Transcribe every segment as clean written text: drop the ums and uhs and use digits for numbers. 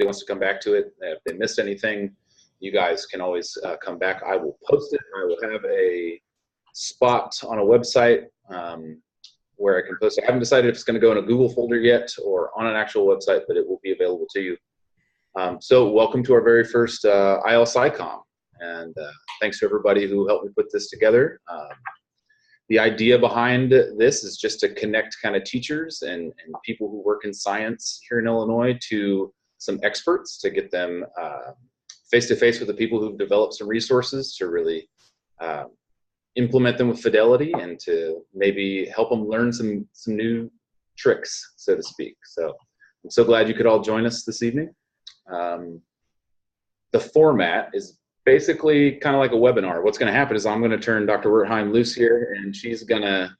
wants to come back to it, if they missed anything, you guys can always come back. I will post it. I will have a spot on a website where I can post it. I haven't decided if it's going to go in a Google folder yet or on an actual website, but it will be available to you. So welcome to our very first IL SciComm, and thanks to everybody who helped me put this together. The idea behind this is just to connect kind of teachers and people who work in science here in Illinois to some experts, to get them face-to-face with the people who've developed some resources to really implement them with fidelity and to maybe help them learn some new tricks, so to speak. So I'm so glad you could all join us this evening. The format is basically kind of like a webinar. What's going to happen is I'm going to turn Dr. Wertheim loose here, and she's going to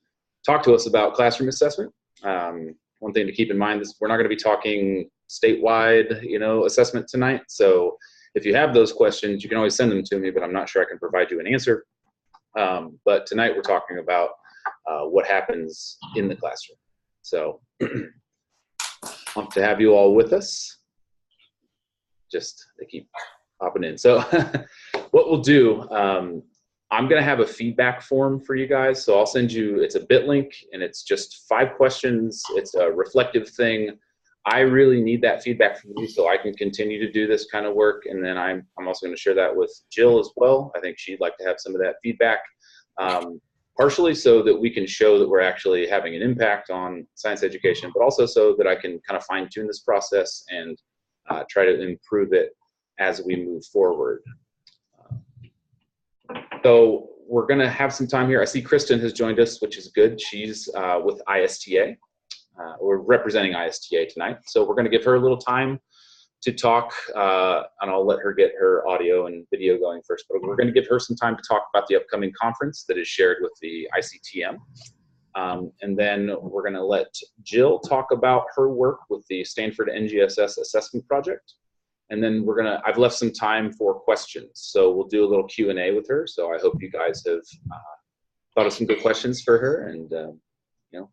talk to us about classroom assessment. One thing to keep in mind is we're not going to be talking statewide, assessment tonight. So if you have those questions, you can always send them to me, but I'm not sure I can provide you an answer. But tonight we're talking about what happens in the classroom. So hope to have you all with us. Just they keep popping in. So what we'll do, I'm going to have a feedback form for you guys. So I'll send you, it's a bit link, and it's just 5 questions. It's a reflective thing. I really need that feedback from you so I can continue to do this kind of work. And then I'm also going to share that with Jill as well. I think she'd like to have some of that feedback, partially so that we can show that we're actually having an impact on science education, but also so that I can kind of fine tune this process and try to improve it as we move forward. So we're going to have some time here. I see Kristen has joined us, which is good. She's with ISTA. We're representing ISTA tonight. So we're going to give her a little time to talk, and I'll let her get her audio and video going first. But we're going to give her some time to talk about the upcoming conference that is shared with the ICTM. And then we're going to let Jill talk about her work with the Stanford NGSS Assessment Project. And then I've left some time for questions. So we'll do a little Q&A with her. So I hope you guys have thought of some good questions for her, and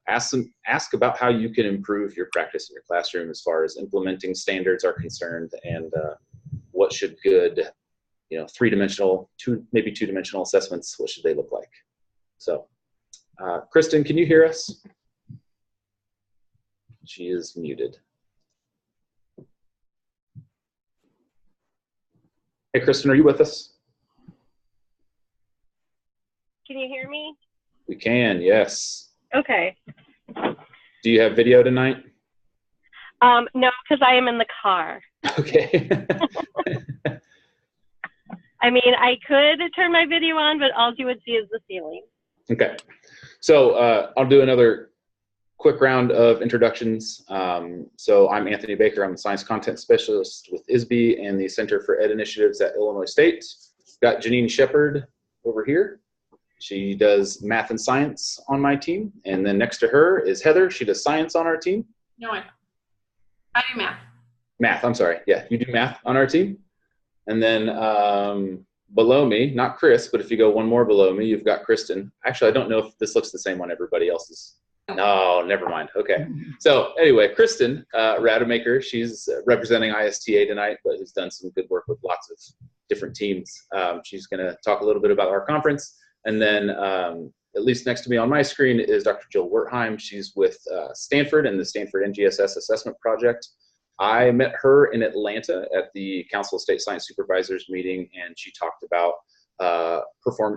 ask about how you can improve your practice in your classroom as far as implementing standards are concerned, and what should good, 3-dimensional, maybe 2-dimensional assessments, what should they look like? So, Kristen, can you hear us? She is muted. Hey, Kristen, are you with us? Can you hear me? We can, yes. Okay. Do you have video tonight? No, because I am in the car. Okay. I mean, I could turn my video on, but all you would see is the ceiling. Okay. So I'll do another quick round of introductions. So I'm Anthony Baker. I'm a Science Content Specialist with ISB and the Center for Ed Initiatives at Illinois State. Got Janine Shepard over here. She does math and science on my team. And then next to her is Heather. She does science on our team. No, I do math. Math, I'm sorry. Yeah, you do math on our team. And then below me, not Chris, but if you go one more below me, you've got Kristen. Actually, I don't know if this looks the same on everybody else's. No, never mind. Okay. So anyway, Kristen Rademacher, she's representing ISTA tonight, but has done some good work with lots of different teams. She's going to talk a little bit about our conference. And then at least next to me on my screen is Dr. Jill Wertheim. She's with Stanford and the Stanford NGSS Assessment Project. I met her in Atlanta at the Council of State Science Supervisors meeting, and she talked about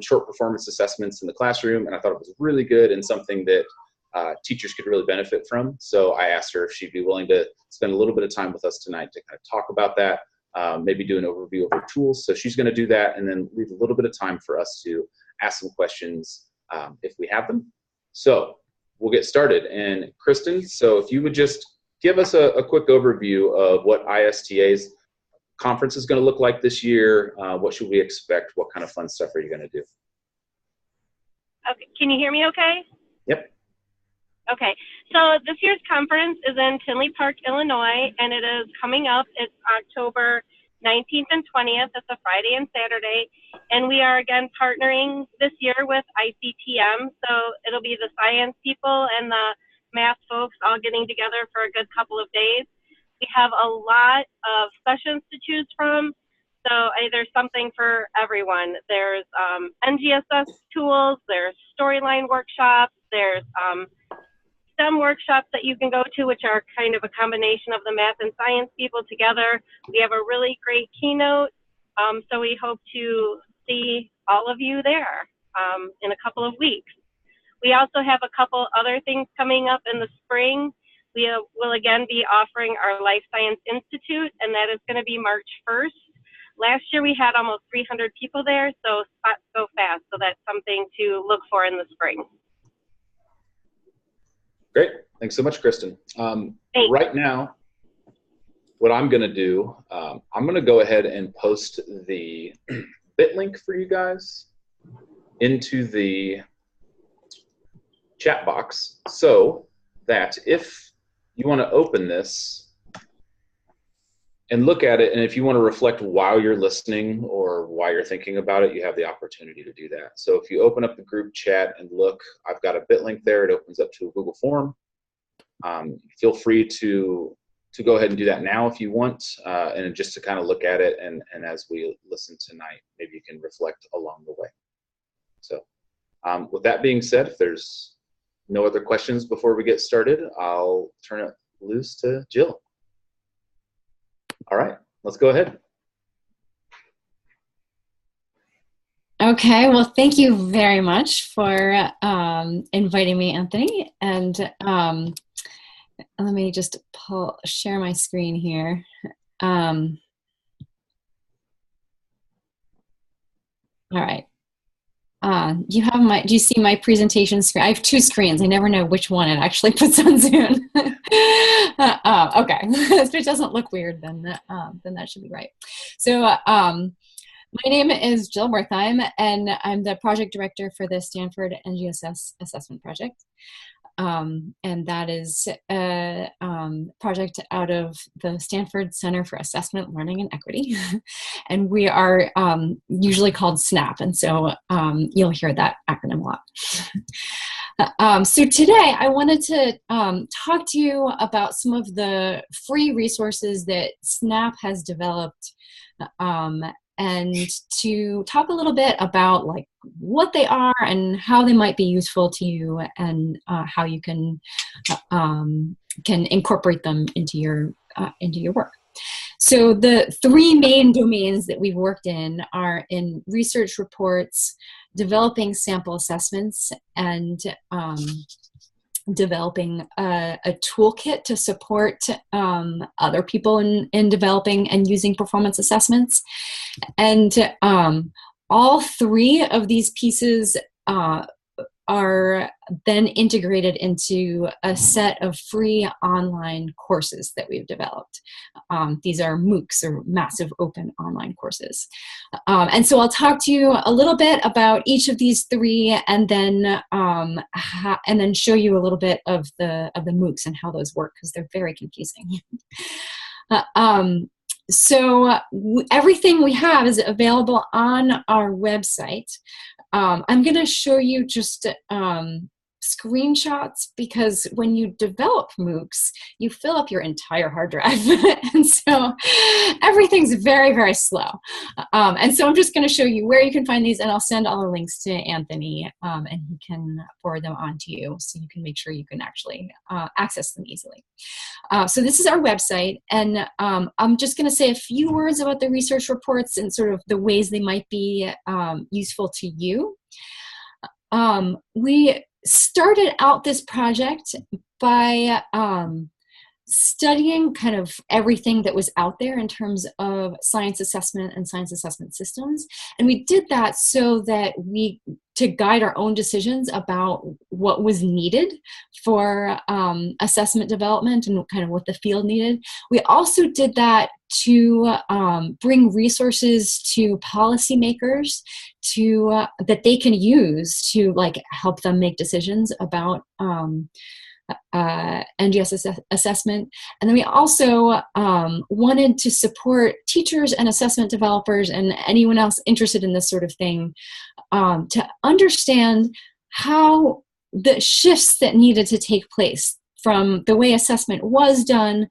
short performance assessments in the classroom, and I thought it was really good and something that teachers could really benefit from. So I asked her if she'd be willing to spend a little bit of time with us tonight to kind of talk about that, maybe do an overview of her tools. So she's going to do that, and then leave a little bit of time for us to ask some questions if we have them. So we'll get started. And Kristen, so if you would just give us a quick overview of what ISTA's conference is going to look like this year. What should we expect? What kind of fun stuff are you going to do? Okay, can you hear me okay? Yep. Okay, so this year's conference is in Tinley Park, Illinois, and it is coming up. It's October 19th and 20th. It's a Friday and Saturday. And we are, again, partnering this year with ICTM. So it'll be the science people and the math folks all getting together for a good couple of days. We have a lot of sessions to choose from. So there's something for everyone. There's NGSS tools, there's storyline workshops, there's STEM workshops that you can go to, which are kind of a combination of the math and science people together. We have a really great keynote. So we hope to see all of you there in a couple of weeks. We also have a couple other things coming up in the spring. We will again be offering our Life Science Institute, and that is going to be March 1st. Last year we had almost 300 people there, so spots go fast. So that's something to look for in the spring. Great. Thanks so much, Kristen. Right now, what I'm going to do, I'm going to go ahead and post the bit link for you guys into the chat box so that if you want to open this and look at it, and if you want to reflect while you're listening or while you're thinking about it, you have the opportunity to do that. So if you open up the group chat and look, I've got a bit link there. It opens up to a Google form. Feel free to go ahead and do that now if you want, and just to kind of look at it, and as we listen tonight, maybe you can reflect along the way. So with that being said, if there's no other questions before we get started, I'll turn it loose to Jill. All right, let's go ahead. Okay, well, thank you very much for inviting me, Anthony. And let me just share my screen here. All right. Do you see my presentation screen? I have two screens. I never know which one it actually puts on Zoom. Okay, if it doesn't look weird, then that should be right. So my name is Jill Wertheim, and I'm the project director for the Stanford NGSS Assessment Project. And that is a project out of the Stanford Center for Assessment, Learning, and Equity. And we are usually called SNAP, and so you'll hear that acronym a lot. So today I wanted to talk to you about some of the free resources that SNAP has developed, and to talk a little bit about like what they are and how they might be useful to you, and how you can incorporate them into your work. So the three main domains that we've worked in are in research reports, developing sample assessments, and developing a toolkit to support other people in developing and using performance assessments. And all three of these pieces are then integrated into a set of free online courses that we've developed. These are MOOCs, or massive open online courses. And so I'll talk to you a little bit about each of these three, and then show you a little bit of the MOOCs and how those work, because they're very confusing. So everything we have is available on our website. I'm going to show you just screenshots, because when you develop MOOCs, you fill up your entire hard drive. And so everything's very, very slow. And so I'm just going to show you where you can find these, and I'll send all the links to Anthony, and he can forward them on to you, so you can make sure you can actually access them easily. So this is our website, and I'm just going to say a few words about the research reports and sort of the ways they might be useful to you. We started out this project by studying kind of everything that was out there in terms of science assessment and science assessment systems. And we did that so that to guide our own decisions about what was needed for assessment development and kind of what the field needed. We also did that to bring resources to policymakers that they can use to like help them make decisions about NGSS assessment. And then we also wanted to support teachers and assessment developers and anyone else interested in this sort of thing to understand how the shifts that needed to take place from the way assessment was done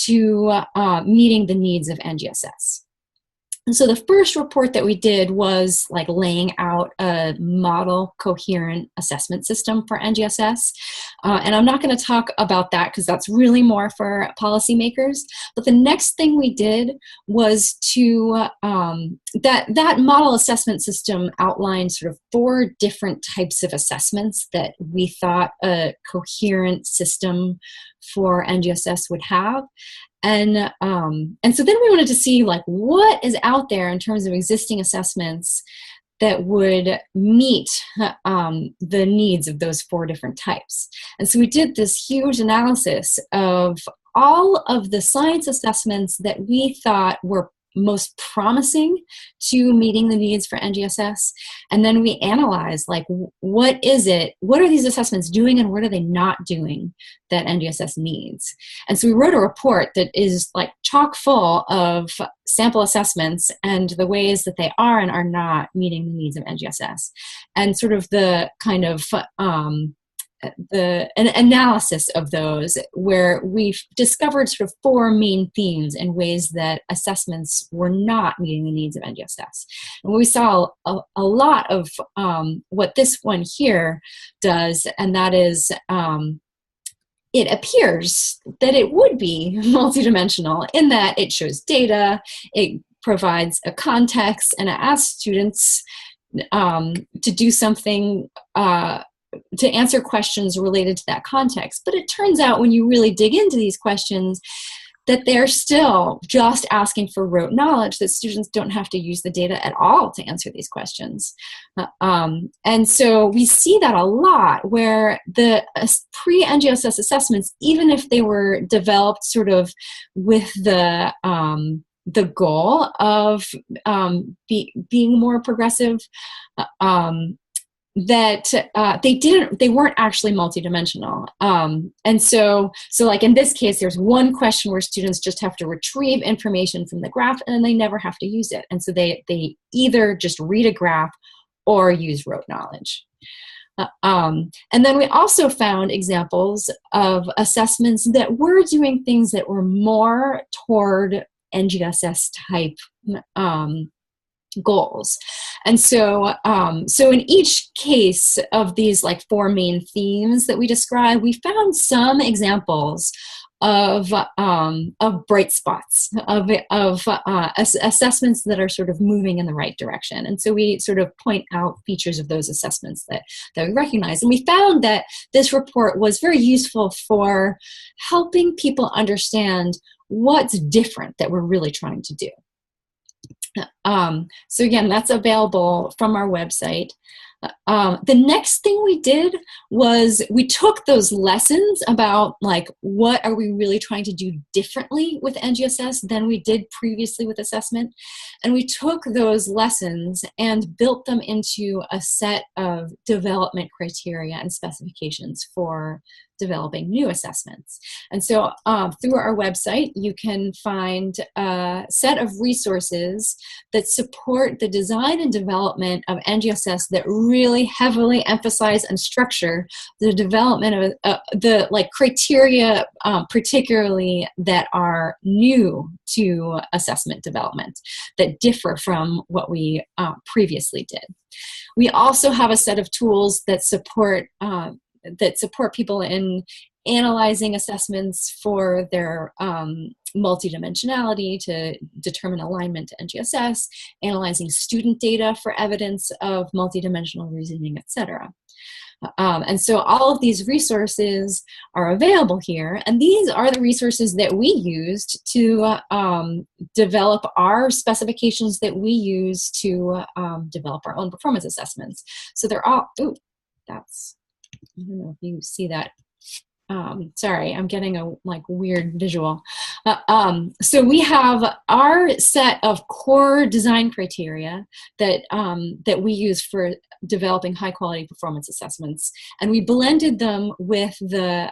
to meeting the needs of NGSS. And so the first report that we did was like laying out a model coherent assessment system for NGSS. And I'm not going to talk about that because that's really more for policymakers. But the next thing we did was to, that model assessment system outlined sort of 4 different types of assessments that we thought a coherent system for NGSS would have. And so then we wanted to see like what is out there in terms of existing assessments that would meet the needs of those 4 different types. And so we did this huge analysis of all of the science assessments that we thought were most promising to meeting the needs for NGSS. And then we analyzed like, what are these assessments doing and what are they not doing that NGSS needs? And so we wrote a report that is like chock full of sample assessments and the ways that they are and are not meeting the needs of NGSS. And sort of the kind of an analysis of those, where we've discovered sort of 4 main themes and ways that assessments were not meeting the needs of NGSS. And we saw a lot of what this one here does, and that is it appears that it would be multidimensional in that it shows data, it provides a context, and it asks students to do something to answer questions related to that context. But it turns out when you really dig into these questions that they're still just asking for rote knowledge, that students don't have to use the data at all to answer these questions. And so we see that a lot where the pre-NGSS assessments, even if they were developed sort of with the goal of being more progressive, that they weren't actually multidimensional. And so like in this case, there's one question where students just have to retrieve information from the graph and they never have to use it. And so they either just read a graph or use rote knowledge. And then we also found examples of assessments that were doing things that were more toward NGSS type goals. And so in each case of these like 4 main themes that we described, we found some examples of bright spots, of assessments that are sort of moving in the right direction. And so we sort of point out features of those assessments that we recognize. And we found that this report was very useful for helping people understand what's different that we're really trying to do. So again, that's available from our website. The next thing we did was we took those lessons about like what are we really trying to do differently with NGSS than we did previously with assessment, and we took those lessons and built them into a set of development criteria and specifications for developing new assessments. And so through our website, you can find a set of resources that support the design and development of NGSS that really heavily emphasize and structure the development of the like criteria, particularly that are new to assessment development, that differ from what we previously did. We also have a set of tools that support people in analyzing assessments for their multidimensionality to determine alignment to NGSS, analyzing student data for evidence of multidimensional reasoning, etc. And so all of these resources are available here, and these are the resources that we used to develop our specifications that we use to develop our own performance assessments. So they're all, ooh, that's, I don't know if you see that. Sorry, I'm getting a like weird visual. So we have our set of core design criteria that we use for developing high quality performance assessments, and we blended them with the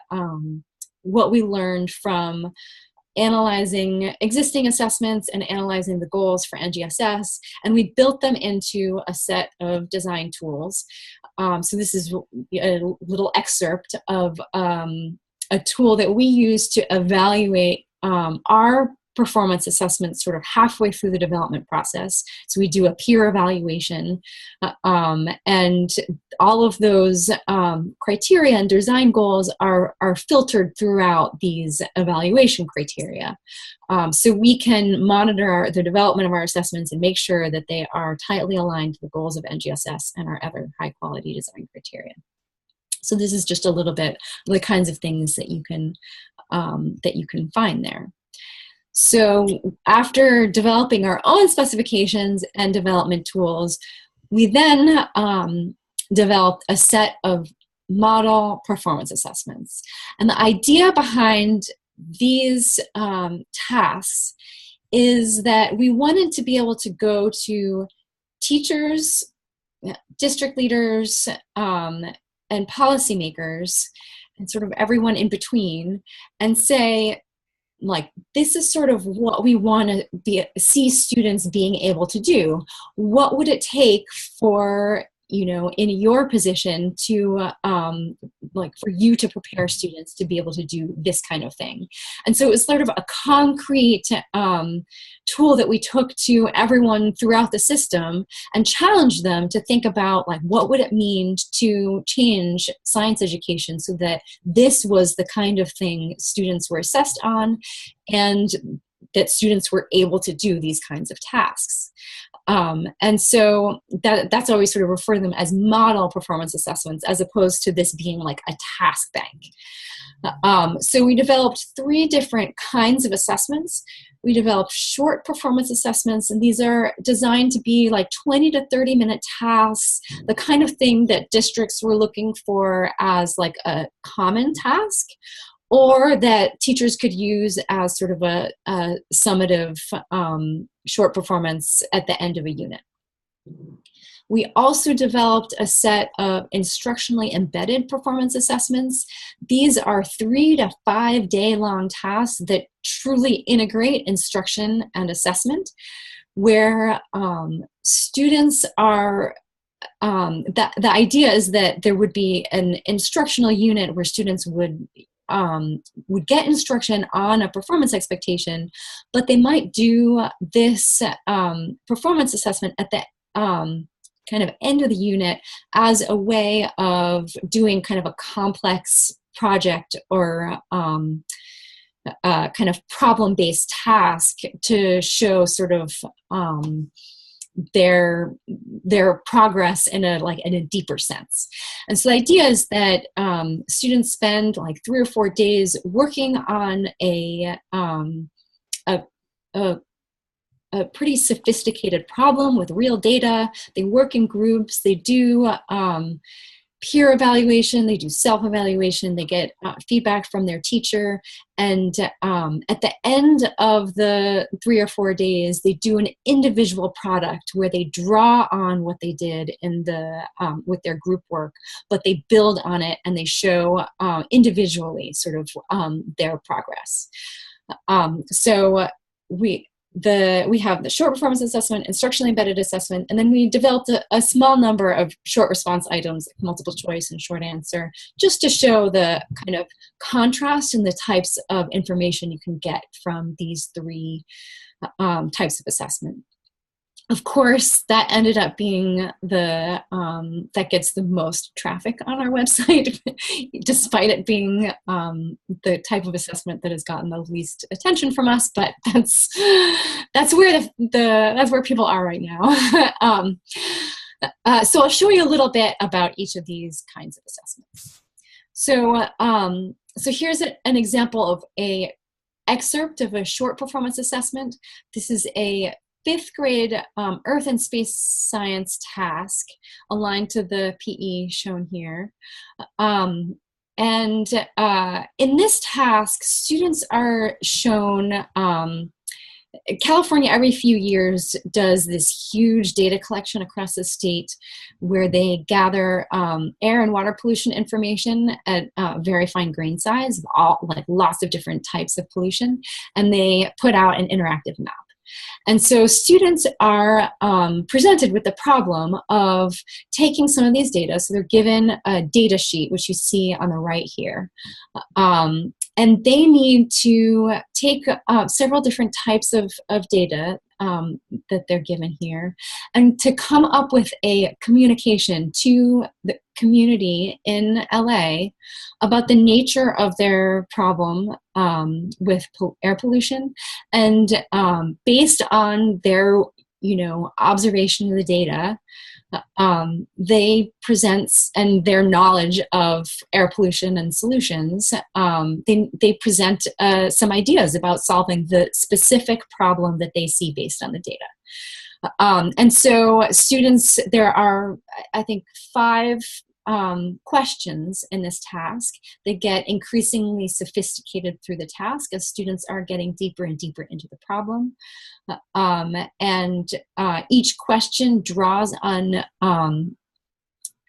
what we learned from analyzing existing assessments and analyzing the goals for NGSS, and we built them into a set of design tools. So this is a little excerpt of a tool that we use to evaluate our performance assessments sort of halfway through the development process. So we do a peer evaluation, and all of those criteria and design goals are filtered throughout these evaluation criteria. So we can monitor the development of our assessments and make sure that they are tightly aligned to the goals of NGSS and our other high quality design criteria. So this is just a little bit of the kinds of things that you can find there. So after developing our own specifications and development tools, we then developed a set of model performance assessments. And the idea behind these tasks is that we wanted to be able to go to teachers, district leaders, and policymakers, and sort of everyone in between, and say, like, this is sort of what we want to see students being able to do. What would it take for, you know, in your position to, like, for you to prepare students to be able to do this kind of thing? And so it was sort of a concrete tool that we took to everyone throughout the system and challenged them to think about, like, what would it mean to change science education so that this was the kind of thing students were assessed on and that students were able to do these kinds of tasks. And so that's always sort of refer to them as model performance assessments, as opposed to this being like a task bank. So we developed 3 different kinds of assessments. We developed short performance assessments, and these are designed to be like 20 to 30-minute tasks, the kind of thing that districts were looking for as like a common task, or that teachers could use as sort of a summative short performance at the end of a unit. We also developed a set of instructionally embedded performance assessments. These are 3 to 5 day long tasks that truly integrate instruction and assessment, where students are the idea is that there would be an instructional unit where students would get instruction on a performance expectation, but they might do this performance assessment at the kind of end of the unit as a way of doing kind of a complex project or kind of problem-based task to show sort of their progress in a deeper sense. And so the idea is that students spend like 3 or 4 days working on a pretty sophisticated problem with real data. They work in groups. They do peer evaluation. They do self-evaluation. They get feedback from their teacher. And at the end of the 3 or 4 days, they do an individual product where they draw on what they did in the with their group work, but they build on it and they show individually sort of their progress. So we have the short performance assessment, instructionally embedded assessment, and then we developed a small number of short response items, like multiple choice and short answer, just to show the kind of contrast in the types of information you can get from these 3 types of assessment. Of course, that ended up being the that gets the most traffic on our website, despite it being the type of assessment that has gotten the least attention from us. But that's where that's where people are right now. So I'll show you a little bit about each of these kinds of assessments. So so here's an example of a excerpt of a short performance assessment. This is a 5th grade Earth and Space Science task aligned to the PE shown here. And in this task, students are shown, California every few years does this huge data collection across the state where they gather air and water pollution information at very fine grain size, like lots of different types of pollution, and they put out an interactive map. And so students are presented with the problem of taking some of these data. So they're given a data sheet, which you see on the right here. And they need to take several different types of data that they're given here, and to come up with a communication to the community in LA about the nature of their problem with air pollution, and based on their observation of the data, they present, and their knowledge of air pollution and solutions, they present some ideas about solving the specific problem that they see based on the data. And so students, there are, I think, 5 questions in this task. They get increasingly sophisticated through the task as students are getting deeper and deeper into the problem. And each question draws on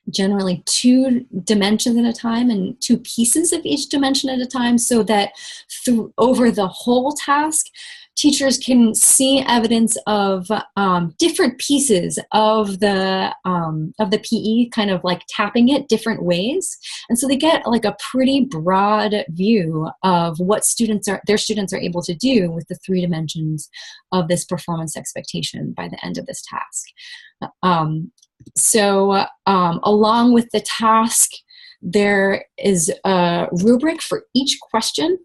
generally 2 dimensions at a time and 2 pieces of each dimension at a time, so that over the whole task, teachers can see evidence of different pieces of the PE, kind of like tapping it different ways. And so they get like a pretty broad view of what their students are able to do with the 3 dimensions of this performance expectation by the end of this task. So along with the task, there is a rubric for each question.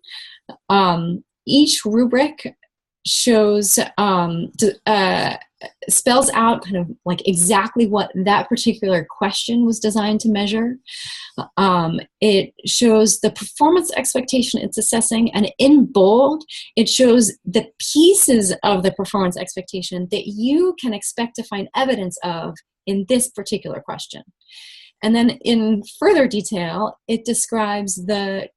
Each rubric shows, spells out kind of like exactly what that particular question was designed to measure. It shows the performance expectation it's assessing, and in bold, it shows the pieces of the performance expectation that you can expect to find evidence of in this particular question. And then in further detail, it describes the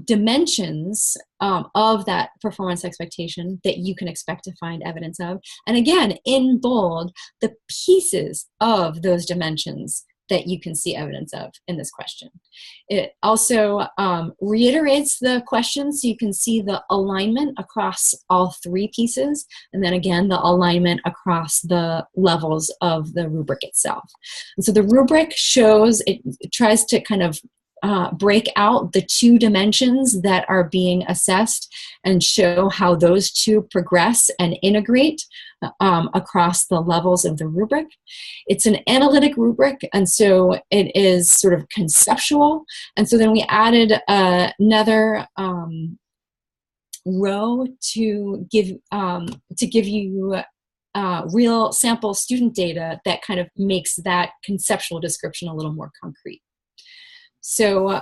dimensions of that performance expectation that you can expect to find evidence of. And again, in bold, the pieces of those dimensions that you can see evidence of in this question. It also reiterates the question, so you can see the alignment across all 3 pieces, and then again, the alignment across the levels of the rubric itself. And so the rubric shows, it tries to kind of break out the 2 dimensions that are being assessed and show how those 2 progress and integrate across the levels of the rubric. It's an analytic rubric, and so it is sort of conceptual. And so then we added another row to give you real sample student data that kind of makes that conceptual description a little more concrete. So,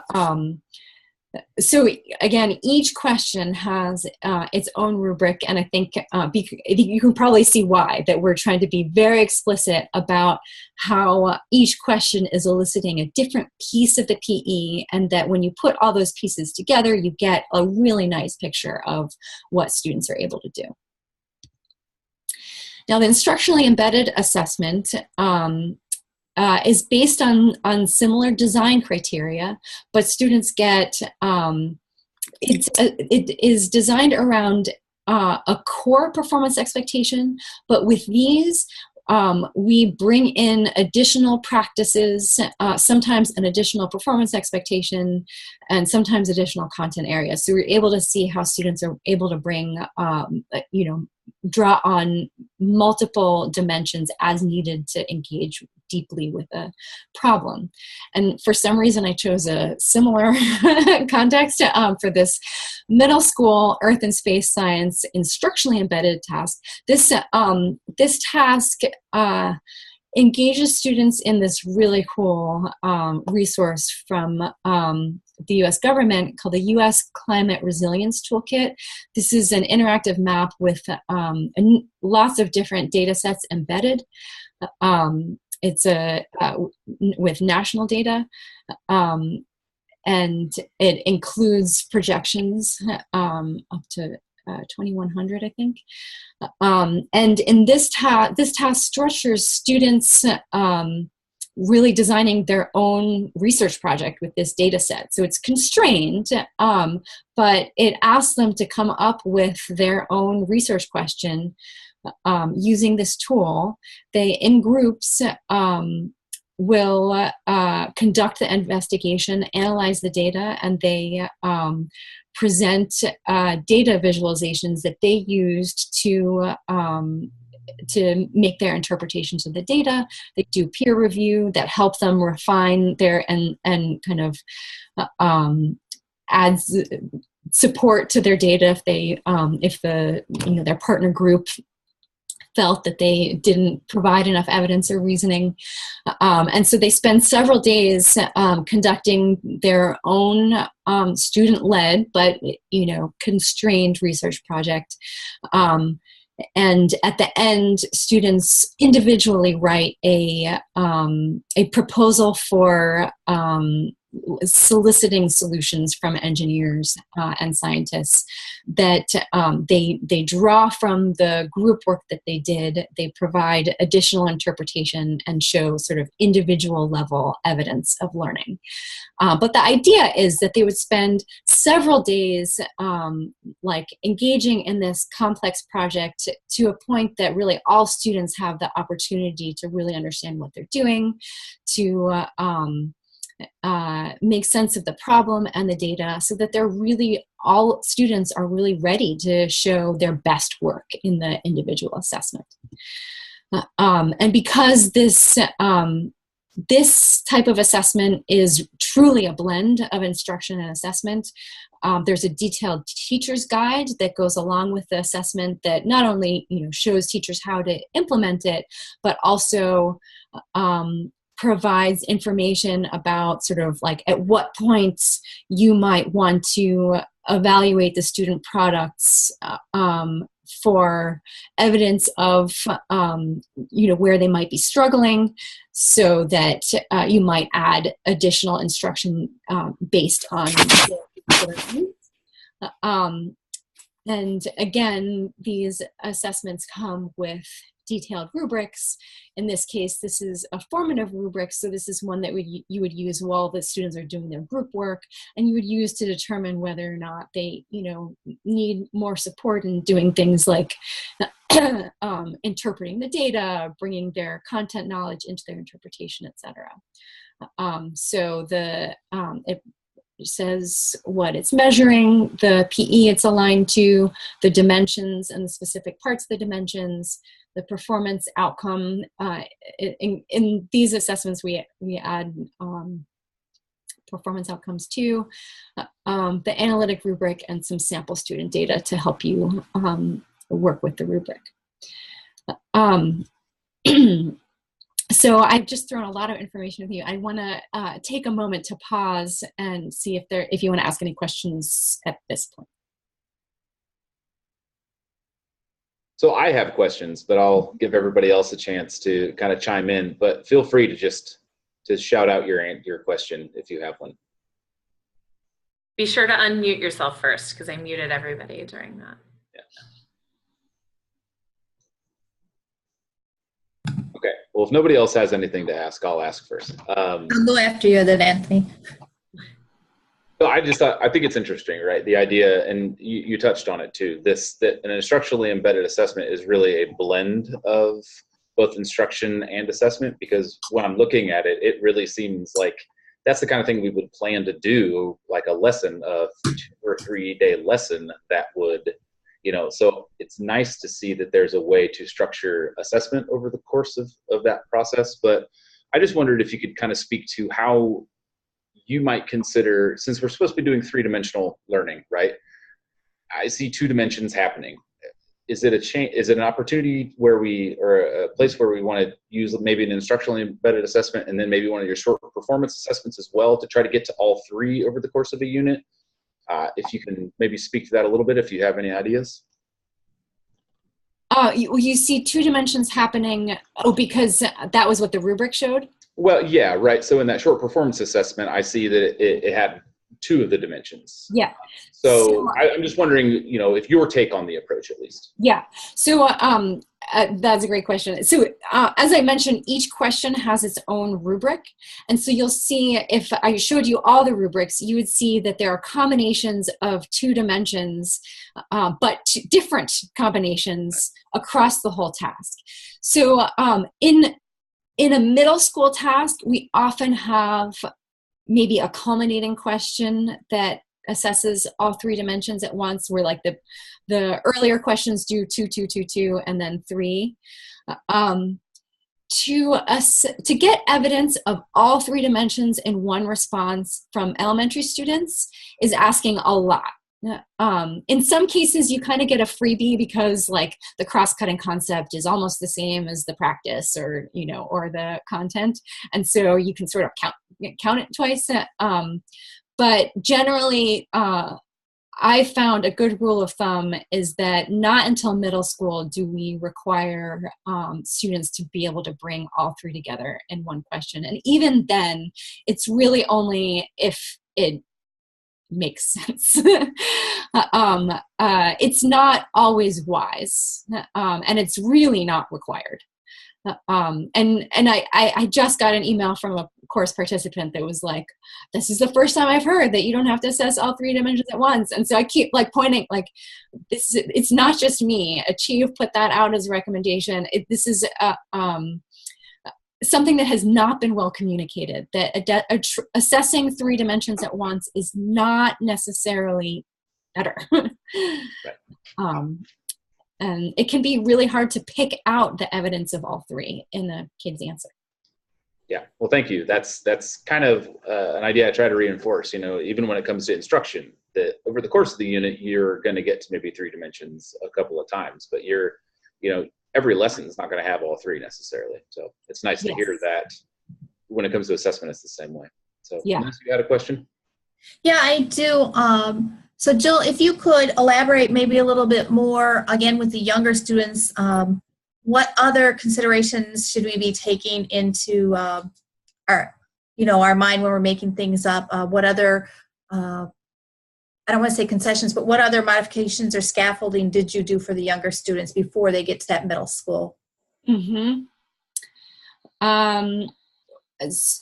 so again, each question has its own rubric, and I think you can probably see why, that we're trying to be very explicit about how each question is eliciting a different piece of the PE, and that when you put all those pieces together, you get a really nice picture of what students are able to do. Now, the instructionally embedded assessment is based on similar design criteria, but students get, it is designed around a core performance expectation, but with these, we bring in additional practices, sometimes an additional performance expectation, and sometimes additional content areas. So we're able to see how students are able to bring, draw on multiple dimensions as needed to engage deeply with a problem. And for some reason, I chose a similar context for this middle school Earth and Space Science instructionally embedded task. This task engages students in this really cool resource from the U.S. government called the U.S. Climate Resilience Toolkit. This is an interactive map with lots of different data sets embedded. It's with national data, and it includes projections up to 2100, I think. And in this task structures students really designing their own research project with this data set. So it's constrained, but it asks them to come up with their own research question using this tool, they, in groups, will conduct the investigation, analyze the data, and they present data visualizations that they used to make their interpretations of the data. They do peer review that help them refine their and kind of adds support to their data if they if the their partner group felt that they didn't provide enough evidence or reasoning. And so they spend several days conducting their own student-led but constrained research project. And at the end, students individually write a proposal for soliciting solutions from engineers and scientists that they draw from the group work that they did. They provide additional interpretation and show sort of individual level evidence of learning. But the idea is that they would spend several days like engaging in this complex project to a point that really all students have the opportunity to really understand what they're doing, to make sense of the problem and the data, so that they're really, all students are really ready to show their best work in the individual assessment. And because this type of assessment is truly a blend of instruction and assessment, there's a detailed teacher's guide that goes along with the assessment that not only shows teachers how to implement it, but also provides information about sort of like at what points you might want to evaluate the student products for evidence of where they might be struggling, so that you might add additional instruction based on their needs. And again, these assessments come with detailed rubrics. In this case, this is a formative rubric, so this is one that you would use while the students are doing their group work, and you would use to determine whether or not they need more support in doing things like interpreting the data, bringing their content knowledge into their interpretation, etc. So it says what it's measuring, the PE it's aligned to, the dimensions and the specific parts of the dimensions, the performance outcome. In these assessments, we add performance outcomes too, the analytic rubric, and some sample student data to help you work with the rubric. So I've just thrown a lot of information with you. I want to take a moment to pause and see if you want to ask any questions at this point. So I have questions, but I'll give everybody else a chance to kind of chime in. But feel free to just shout out your question if you have one. Be sure to unmute yourself first, because I muted everybody during that. Yeah. Okay. Well, if nobody else has anything to ask, I'll ask first. I'll go after you then, Anthony. So I think it's interesting, right? The idea, and you touched on it too, that an instructionally embedded assessment is really a blend of both instruction and assessment, because when I'm looking at it, it really seems like that's the kind of thing we would plan to do, like a lesson, a 2 or 3 day lesson that would, so it's nice to see that there's a way to structure assessment over the course of that process. But I just wondered if you could kind of speak to how you might consider, since we're supposed to be doing 3-dimensional learning, right? I see 2 dimensions happening. Is it an opportunity or a place where we want to use maybe an instructionally embedded assessment and then maybe one of your short performance assessments as well to try to get to all 3 over the course of a unit? If you can maybe speak to that a little bit, if you have any ideas. You see 2 dimensions happening, because that was what the rubric showed? Well, yeah, right. So in that short performance assessment, I see that it had two of the dimensions. Yeah. So I'm just wondering, you know, if your take on the approach at least. Yeah. So that's a great question. So as I mentioned, each question has its own rubric. And so you'll see, if I showed you all the rubrics, you would see that there are combinations of two dimensions, but different combinations across the whole task. So in a middle school task, we often have maybe a culminating question that assesses all three dimensions at once, where like the earlier questions do 2, 2, 2, 2, and then 3. To get evidence of all three dimensions in one response from elementary students is asking a lot. In some cases, you kind of get a freebie because like the cross-cutting concept is almost the same as the practice, or, you know, or the content. And so you can sort of count it twice. But generally, I found a good rule of thumb is that not until middle school do we require students to be able to bring all three together in one question. And even then, it's really only if it makes sense. It's not always wise, and it's really not required. And I just got an email from a course participant that was like, this is the first time I've heard that you don't have to assess all three dimensions at once. And so I keep like pointing, like, it's not just me. Achieve put that out as a recommendation. This is something that has not been well communicated, that assessing three dimensions at once is not necessarily better. And it can be really hard to pick out the evidence of all three in a kid's answer. Yeah, well, thank you. That's kind of an idea I try to reinforce, you know, even when it comes to instruction, that over the course of the unit, you're going to get to maybe three dimensions a couple of times, but you know, every lesson is not going to have all three necessarily. So it's nice to hear that when it comes to assessment, it's the same way. So yeah. Vanessa, you had a question? Yeah, I do. So Jill, if you could elaborate maybe a little bit more, again, with the younger students, what other considerations should we be taking into our mind when we're making things up? What other, I don't want to say concessions, but what other modifications or scaffolding did you do for the younger students before they get to that middle school? Mm-hmm.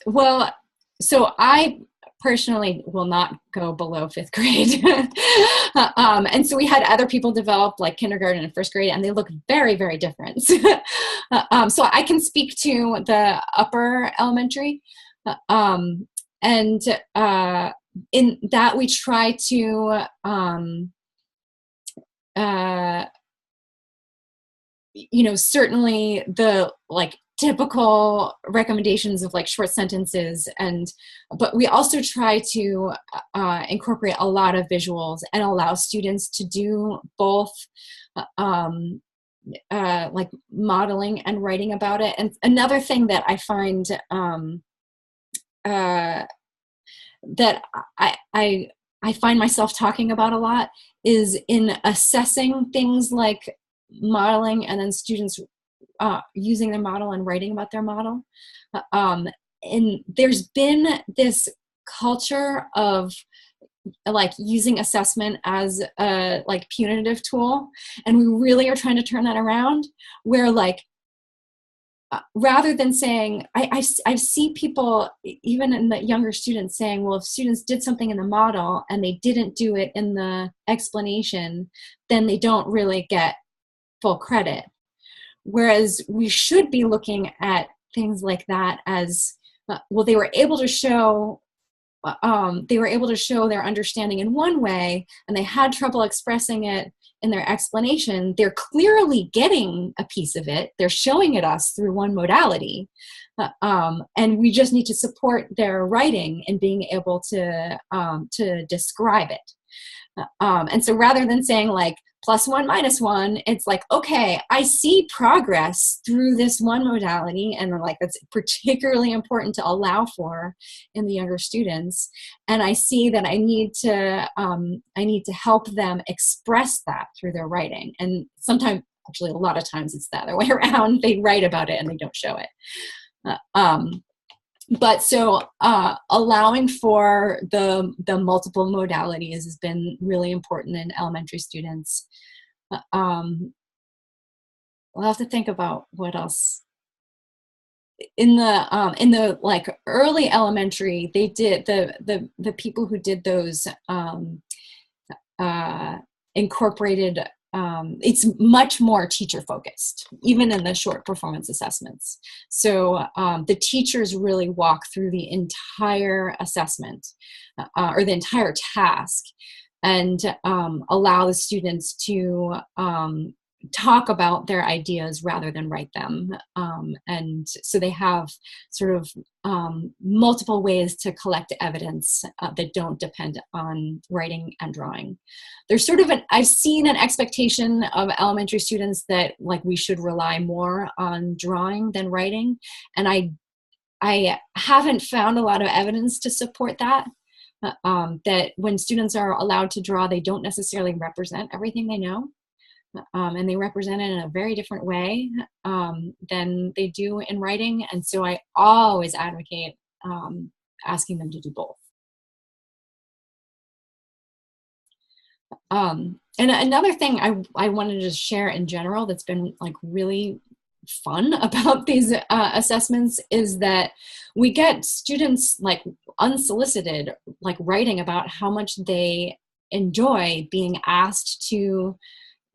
Well, so I personally will not go below 5th grade. And so we had other people develop like kindergarten and 1st grade, and they look very, very different. So I can speak to the upper elementary. And in that we try to, certainly the like typical recommendations of like short sentences, but we also try to incorporate a lot of visuals and allow students to do both like modeling and writing about it. And another thing that I find that I find myself talking about a lot is in assessing things like modeling and then students using their model and writing about their model. And there's been this culture of like using assessment as a like punitive tool, and we really are trying to turn that around, where like rather than saying, I see people, even in the younger students, saying, well, if students did something in the model and they didn't do it in the explanation, then they don't really get full credit. Whereas we should be looking at things like that as, well, they were able to show their understanding in one way, and they had trouble expressing it in their explanation. They're clearly getting a piece of it. They're showing it us through one modality. And we just need to support their writing and being able to describe it. And so rather than saying like +1, -1, it's like, okay, I see progress through this one modality, and like that's particularly important to allow for in the younger students. And I see that I need to help them express that through their writing. And sometimes, actually a lot of times, it's the other way around. They write about it and they don't show it. but so allowing for the multiple modalities has been really important in elementary students. We'll have to think about what else. In the like early elementary, they did the people who did those incorporated. It's much more teacher focused, even in the short performance assessments. So the teachers really walk through the entire assessment or the entire task, and allow the students to talk about their ideas rather than write them. And so they have sort of multiple ways to collect evidence that don't depend on writing and drawing. There's sort of I've seen an expectation of elementary students that like we should rely more on drawing than writing. And I haven't found a lot of evidence to support that. That when students are allowed to draw, they don't necessarily represent everything they know. And they represent it in a very different way than they do in writing. And so I always advocate asking them to do both. And another thing I wanted to share in general that's been like really fun about these assessments is that we get students like unsolicited, like writing about how much they enjoy being asked to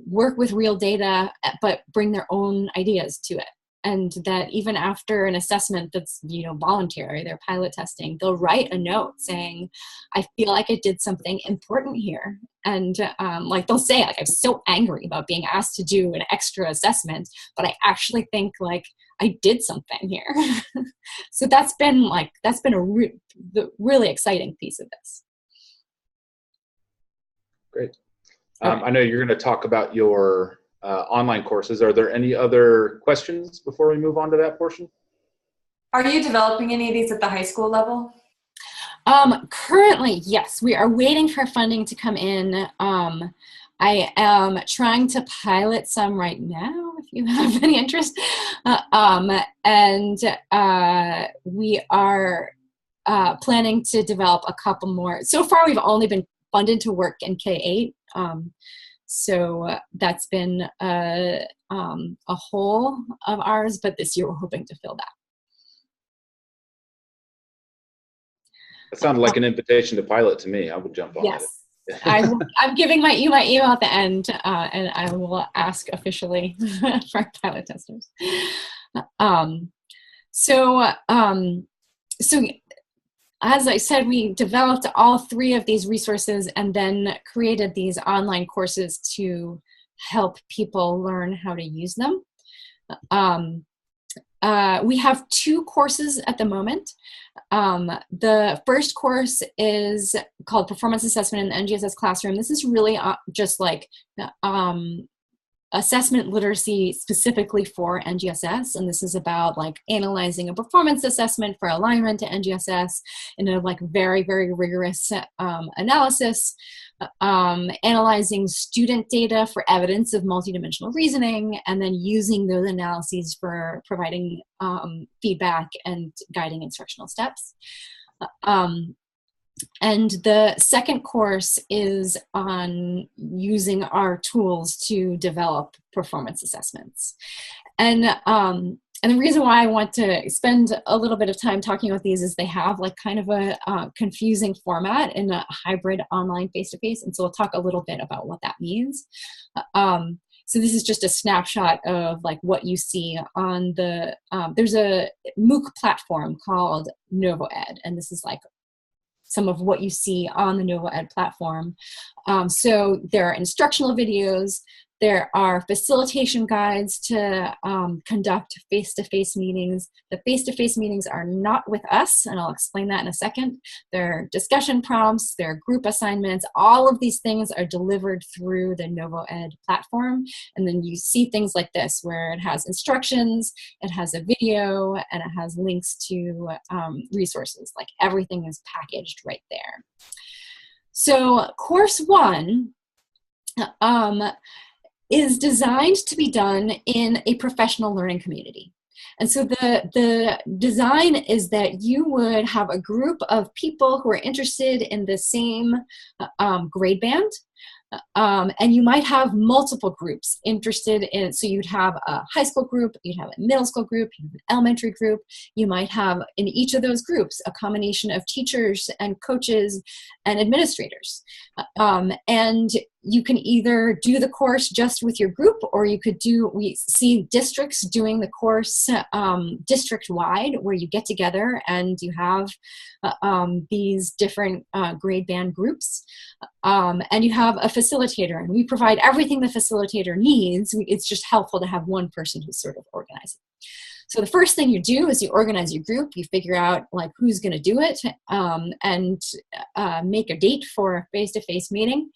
work with real data, but bring their own ideas to it. And that even after an assessment that's, you know, voluntary, they're pilot testing, they'll write a note saying, I feel like I did something important here. And like they'll say, like, I'm so angry about being asked to do an extra assessment, but I actually think like I did something here. So that's been the really exciting piece of this. Great. I know you're going to talk about your online courses. Are there any other questions before we move on to that portion? Are you developing any of these at the high school level? Currently, yes. We are waiting for funding to come in. I am trying to pilot some right now, if you have any interest. And we are planning to develop a couple more. So far, we've only been funded to work in K-8. So that's been a hole of ours, but this year we're hoping to fill that. That sounded like an invitation to pilot to me. I would jump on it. Yes. I'm giving my email at the end, and I will ask officially for pilot testers. So as I said, we developed all three of these resources and then created these online courses to help people learn how to use them. We have two courses at the moment. The first course is called Performance Assessment in the NGSS Classroom. This is really just like assessment literacy specifically for NGSS, and this is about like analyzing a performance assessment for alignment to NGSS in a like very, very rigorous analysis, analyzing student data for evidence of multidimensional reasoning, and then using those analyses for providing feedback and guiding instructional steps. And the second course is on using our tools to develop performance assessments. And the reason why I want to spend a little bit of time talking about these is they have like kind of a confusing format in a hybrid online face-to-face. And so we'll talk a little bit about what that means. So this is just a snapshot of like what you see on the, there's a MOOC platform called NovoEd, and this is like some of what you see on the NovoEd platform. So there are instructional videos, there are facilitation guides to conduct face-to-face meetings. The face-to-face meetings are not with us, and I'll explain that in a second. There are discussion prompts, there are group assignments. All of these things are delivered through the NovoEd platform. And then you see things like this, where it has instructions, it has a video, and it has links to resources. Like everything is packaged right there. So course one, is designed to be done in a professional learning community. And so the design is that you would have a group of people who are interested in the same grade band. And you might have multiple groups interested in, so you'd have a high school group, you'd have a middle school group, you'd have an elementary group. You might have in each of those groups a combination of teachers and coaches and administrators. And you can either do the course just with your group, or you could do, we see districts doing the course district-wide, where you get together and you have these different grade band groups. And you have a facilitator, and we provide everything the facilitator needs. It's just helpful to have one person who's sort of organizing. So the first thing you do is you organize your group, you figure out like who's going to do it, and make a date for a face-to-face meeting.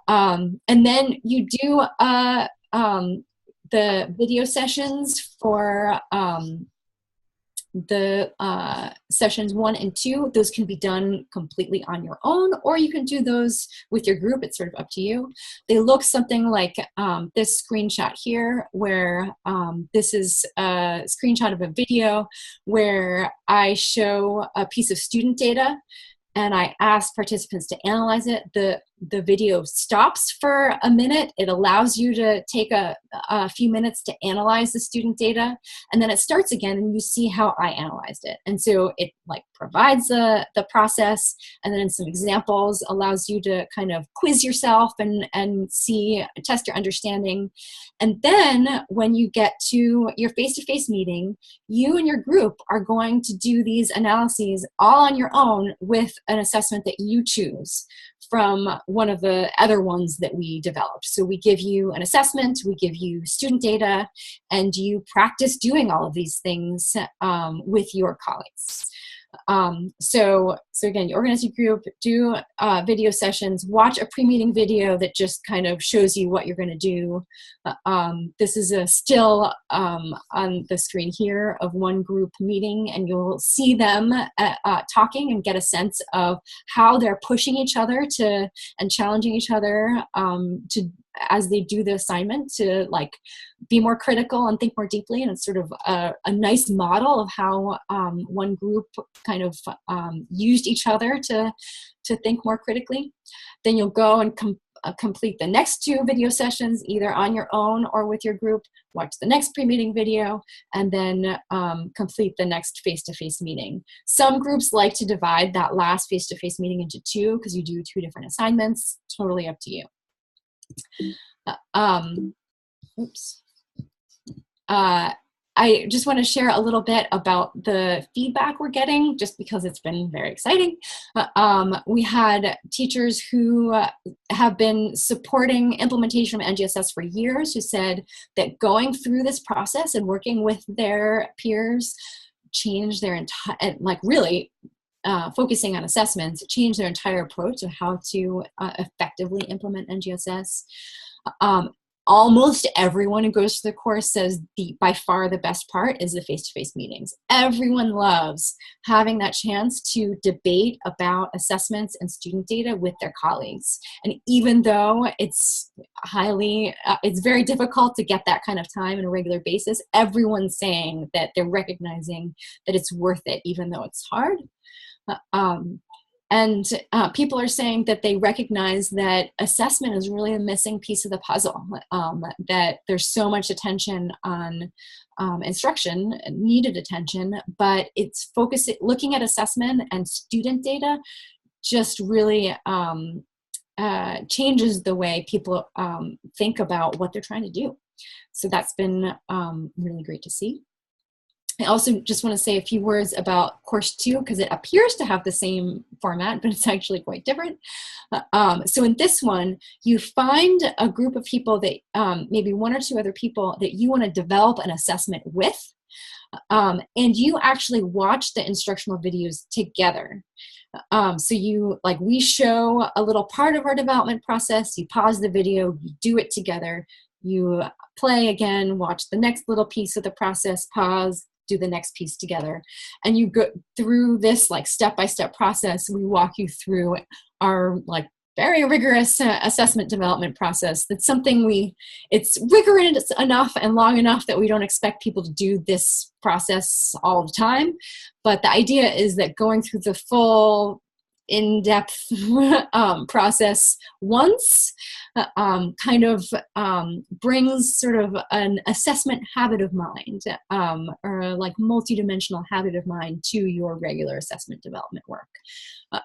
And then you do the video sessions for the sessions 1 and 2. Those can be done completely on your own, or you can do those with your group. It's sort of up to you. They look something like this screenshot here, where this is a screenshot of a video where I show a piece of student data and I ask participants to analyze it. The video stops for a minute. It allows you to take a few minutes to analyze the student data, and then it starts again and you see how I analyzed it. And so it like provides the process, and then in some examples allows you to kind of quiz yourself and see, test your understanding. And then when you get to your face-to-face meeting, you and your group are going to do these analyses all on your own with an assessment that you choose from one of the other ones that we developed. So we give you an assessment, we give you student data, and you practice doing all of these things with your colleagues. So again, you organize your group, do video sessions, watch a pre-meeting video that just kind of shows you what you're going to do. This is a still on the screen here of one group meeting, and you'll see them talking and get a sense of how they're pushing each other to and challenging each other as they do the assignment to like be more critical and think more deeply. And it's sort of a nice model of how one group kind of used each other to think more critically. Then you'll go and complete the next 2 video sessions, either on your own or with your group, watch the next pre-meeting video, and then complete the next face-to-face meeting. Some groups like to divide that last face-to-face meeting into 2 because you do 2 different assignments. Totally up to you. Oops. I just want to share a little bit about the feedback we're getting, just because it's been very exciting. We had teachers who have been supporting implementation of NGSS for years who said that going through this process and working with their peers changed their entire, like really focusing on assessments, change their entire approach of how to effectively implement NGSS. Almost everyone who goes to the course says by far the best part is the face-to-face meetings. Everyone loves having that chance to debate about assessments and student data with their colleagues. And even though it's it's very difficult to get that kind of time on a regular basis, everyone's saying that they're recognizing that it's worth it, even though it's hard. And people are saying that they recognize that assessment is really a missing piece of the puzzle, that there's so much attention on instruction, needed attention, but it's looking at assessment and student data just really changes the way people think about what they're trying to do. So that's been really great to see. I also just want to say a few words about course 2, because it appears to have the same format, but it's actually quite different. So in this one, you find a group of people that maybe 1 or 2 other people that you want to develop an assessment with, and you actually watch the instructional videos together. So we show a little part of our development process, you pause the video, you do it together, you play again, watch the next little piece of the process, pause, do the next piece together, and you go through this like step-by-step process. We walk you through our like very rigorous assessment development process. That's something it's rigorous enough and long enough that we don't expect people to do this process all the time. But the idea is that going through the full in-depth process once brings sort of an assessment habit of mind, or like multidimensional habit of mind to your regular assessment development work.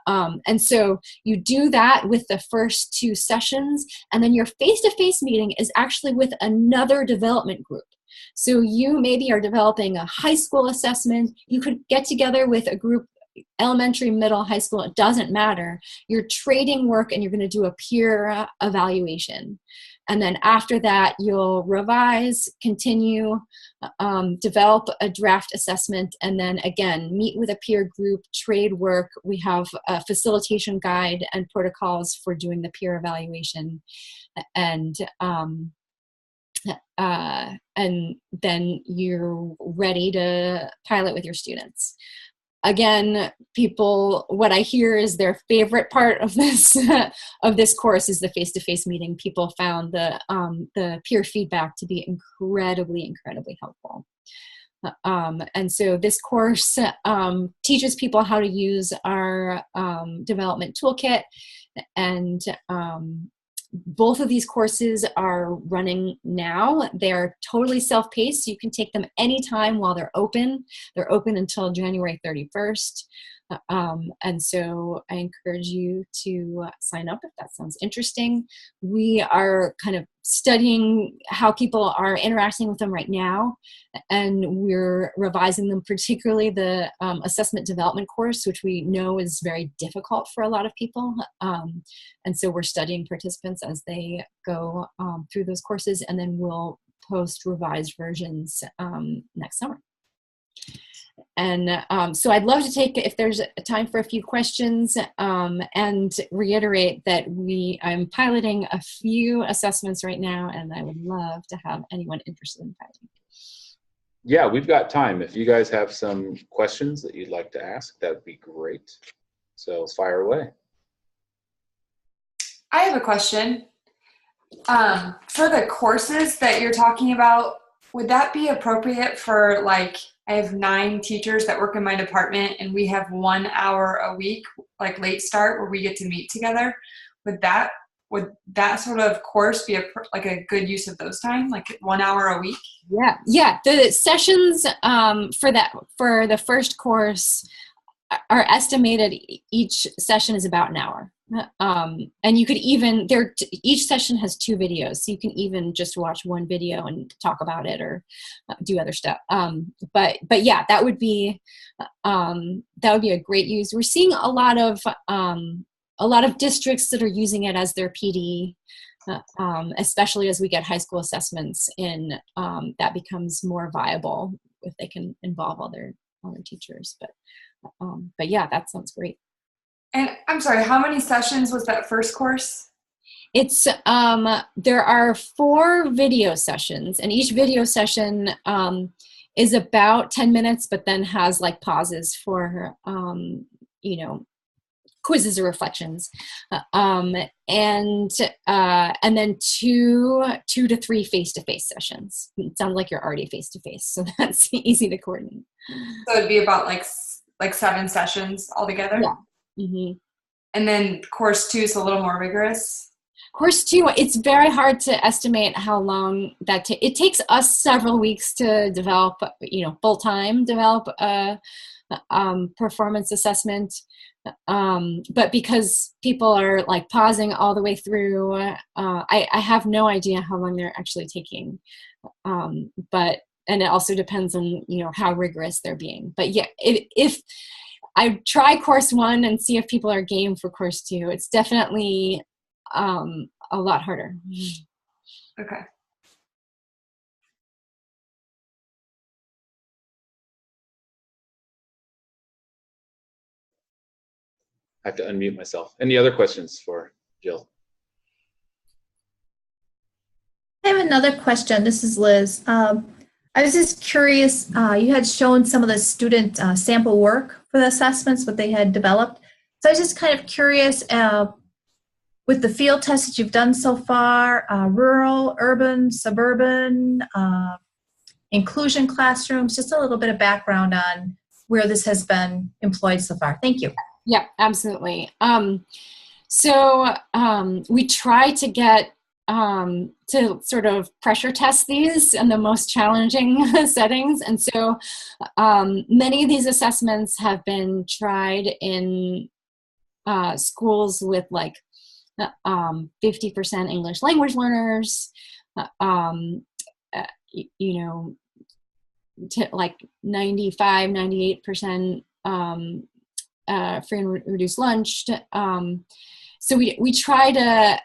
And so you do that with the first 2 sessions, and then your face-to-face meeting is actually with another development group. So you maybe are developing a high school assessment. You could get together with a group, elementary, middle, high school, it doesn't matter. You're trading work and you're going to do a peer evaluation. And then after that, you'll revise, continue, develop a draft assessment, and then again, meet with a peer group, trade work. We have a facilitation guide and protocols for doing the peer evaluation. And then you're ready to pilot with your students. Again, what I hear is their favorite part of this course is the face-to-face meeting. People found the peer feedback to be incredibly helpful. And so this course teaches people how to use our development toolkit, and both of these courses are running now. They're totally self-paced. So you can take them anytime while they're open. They're open until January 31st. And so I encourage you to sign up if that sounds interesting. We are kind of studying how people are interacting with them right now, and we're revising them, particularly the assessment development course, which we know is very difficult for a lot of people. And so we're studying participants as they go through those courses, and then we'll post revised versions next summer. And so I'd love to take, if there's time for a few questions, and reiterate that I'm piloting a few assessments right now, and I would love to have anyone interested in piloting. Yeah, we've got time. If you guys have some questions that you'd like to ask, that would be great. So fire away. I have a question. For the courses that you're talking about, would that be appropriate for, like, I have 9 teachers that work in my department, and we have 1 hour a week, like late start, where we get to meet together? Would that sort of course be like a good use of those time, like 1 hour a week? Yeah. The sessions for the first course are estimated. Each session is about an hour. And you could even, each session has 2 videos, so you can even just watch 1 video and talk about it, or do other stuff. But yeah, that would be a great use. We're seeing a lot of districts that are using it as their PD, especially as we get high school assessments in. That becomes more viable if they can involve all their teachers. But yeah, that sounds great. And I'm sorry, how many sessions was that first course? It's there are 4 video sessions, and each video session is about 10 minutes, but then has like pauses for quizzes or reflections, and then 2 to 3 face-to-face sessions. It sounds like you're already face-to-face, so that's easy to coordinate. So it'd be about like 7 sessions altogether. Yeah. Mm-hmm. And then course 2 is a little more rigorous. Course 2, it's very hard to estimate how long that it takes us several weeks to develop, full-time develop a performance assessment. But because people are like pausing all the way through, I have no idea how long they're actually taking. And it also depends on, how rigorous they're being. But yeah, if I try course 1 and see if people are game for course 2, it's definitely a lot harder. Okay. I have to unmute myself. Any other questions for Jill? I have another question. This is Liz. I was just curious, you had shown some of the student sample work for the assessments, what they had developed. So I was just kind of curious, with the field tests that you've done so far, rural, urban, suburban, inclusion classrooms, just a little bit of background on where this has been employed so far. Thank you. Yeah, absolutely. We try to get to sort of pressure test these in the most challenging settings. And so many of these assessments have been tried in schools with like 50% English language learners, you know, like 95, 98% free and reduced lunch. So we try to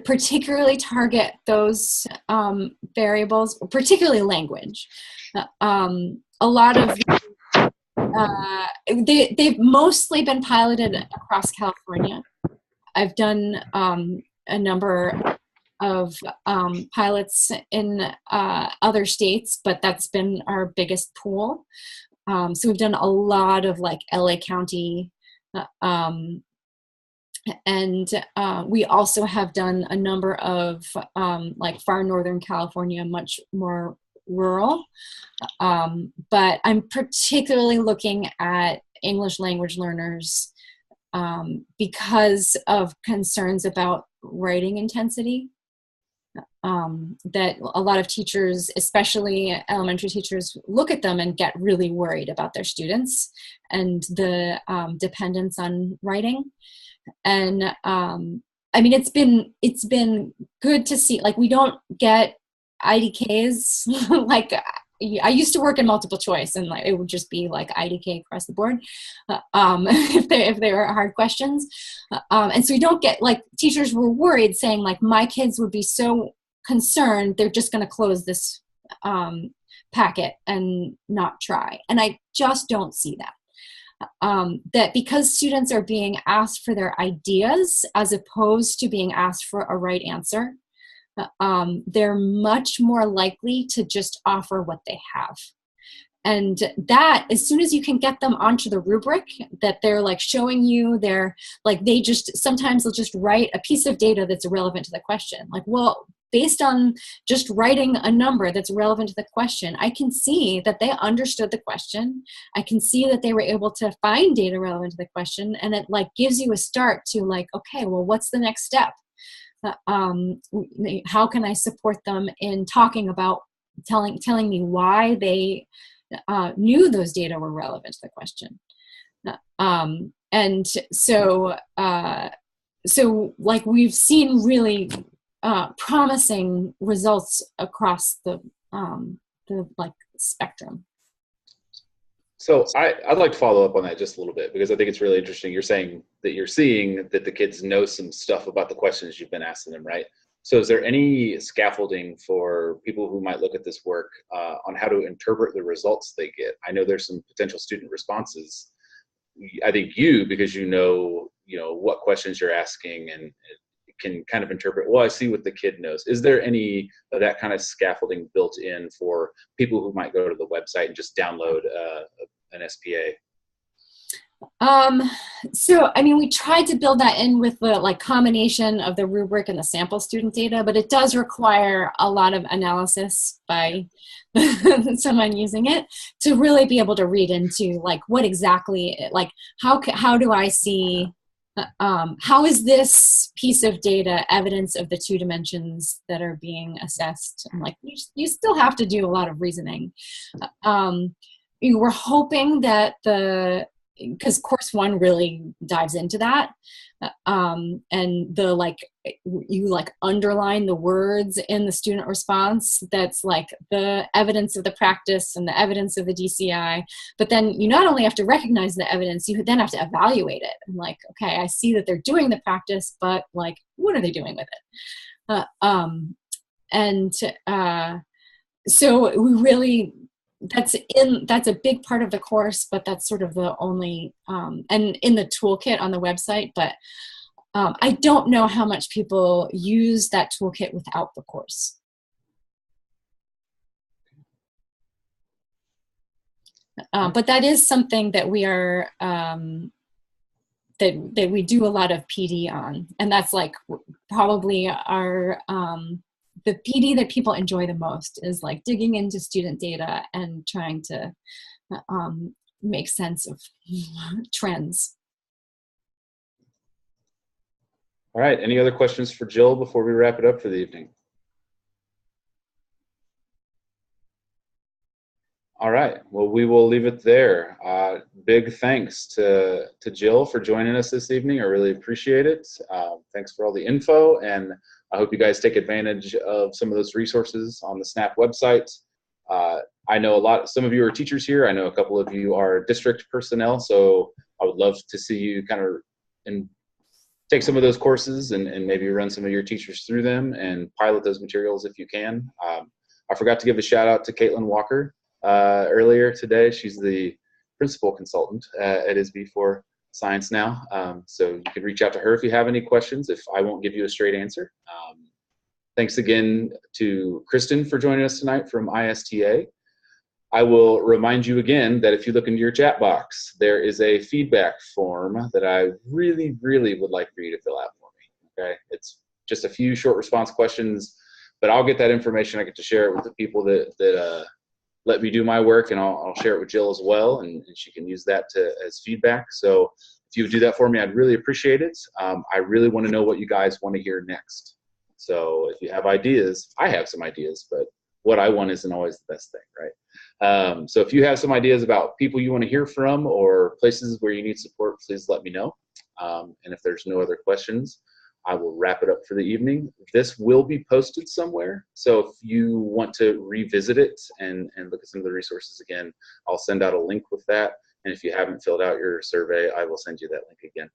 particularly target those variables, particularly language. A lot of they've mostly been piloted across California. I've done a number of pilots in other states, but that's been our biggest pool. So we've done a lot of like LA County, and we also have done a number of like far Northern California, much more rural. But I'm particularly looking at English language learners because of concerns about writing intensity. That a lot of teachers, especially elementary teachers, look at them and get really worried about their students and the dependence on writing. And I mean, it's been good to see, like, we don't get IDKs. Like, I used to work in multiple choice, and like it would just be like IDK across the board if they were hard questions. And so we don't get, like, teachers were worried, saying like, my kids would be so concerned they're just going to close this packet and not try. And I just don't see that. That because students are being asked for their ideas as opposed to being asked for a right answer, they're much more likely to just offer what they have. And that, as soon as you can get them onto the rubric, that they're like showing you, they're like, they just, sometimes they'll just write a piece of data that's irrelevant to the question. Like, well, based on just writing a number that's relevant to the question, I can see that they understood the question. I can see that they were able to find data relevant to the question. And it like gives you a start to like, okay, well, what's the next step? How can I support them in talking about telling me why they knew those data were relevant to the question? And so like we've seen really promising results across the like spectrum. So I'd like to follow up on that just a little bit, because I think it's really interesting. You're saying that you're seeing that the kids know some stuff about the questions you've been asking them, right? So is there any scaffolding for people who might look at this work on how to interpret the results they get? I know there's some potential student responses. I think because you know what questions you're asking and can kind of interpret, well, I see what the kid knows. Is there any of that kind of scaffolding built in for people who might go to the website and just download an SPA? So, I mean, we tried to build that in with the like combination of the rubric and the sample student data, but it does require a lot of analysis by someone using it to really be able to read into like what exactly, like how do I see, how is this piece of data evidence of the two dimensions that are being assessed? And like, you still have to do a lot of reasoning. We're hoping that because course one really dives into that, and the like, you like underline the words in the student response that's like the evidence of the practice and the evidence of the DCI. But then you not only have to recognize the evidence, you then have to evaluate it. And like, okay, I see that they're doing the practice, but like, what are they doing with it? So we really, that's a big part of the course, but that's sort of the only, and in the toolkit on the website, but I don't know how much people use that toolkit without the course. But that is something that we are that we do a lot of PD on, and that's like probably our the PD that people enjoy the most is like digging into student data and trying to make sense of trends. All right. Any other questions for Jill before we wrap it up for the evening? All right. Well, we will leave it there. Big thanks to Jill for joining us this evening. I really appreciate it. Thanks for all the info, and I hope you guys take advantage of some of those resources on the SNAP website. I know some of you are teachers here. I know a couple of you are district personnel, so I would love to see you kind of take some of those courses and maybe run some of your teachers through them and pilot those materials if you can. I forgot to give a shout out to Caitlin Walker earlier today. She's the principal consultant at ISB for Science Now. So you can reach out to her if you have any questions, if I won't give you a straight answer. Thanks again to Kristen for joining us tonight from ISTA. I will remind you again that if you look into your chat box, there is a feedback form that I really, really would like for you to fill out for me, okay? It's just a few short response questions, but I'll get that information. I get to share it with the people that let me do my work, and I'll share it with Jill as well, and she can use that as feedback. So if you would do that for me, I'd really appreciate it. I really want to know what you guys want to hear next. So if you have ideas, I have some ideas, but what I want isn't always the best thing, right? So if you have some ideas about people you want to hear from or places where you need support, please let me know. And if there's no other questions, I will wrap it up for the evening. This will be posted somewhere, so if you want to revisit it and look at some of the resources again, I'll send out a link with that. And if you haven't filled out your survey, I will send you that link again.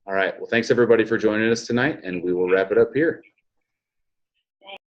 All right. Well, thanks everybody for joining us tonight, and we will wrap it up here.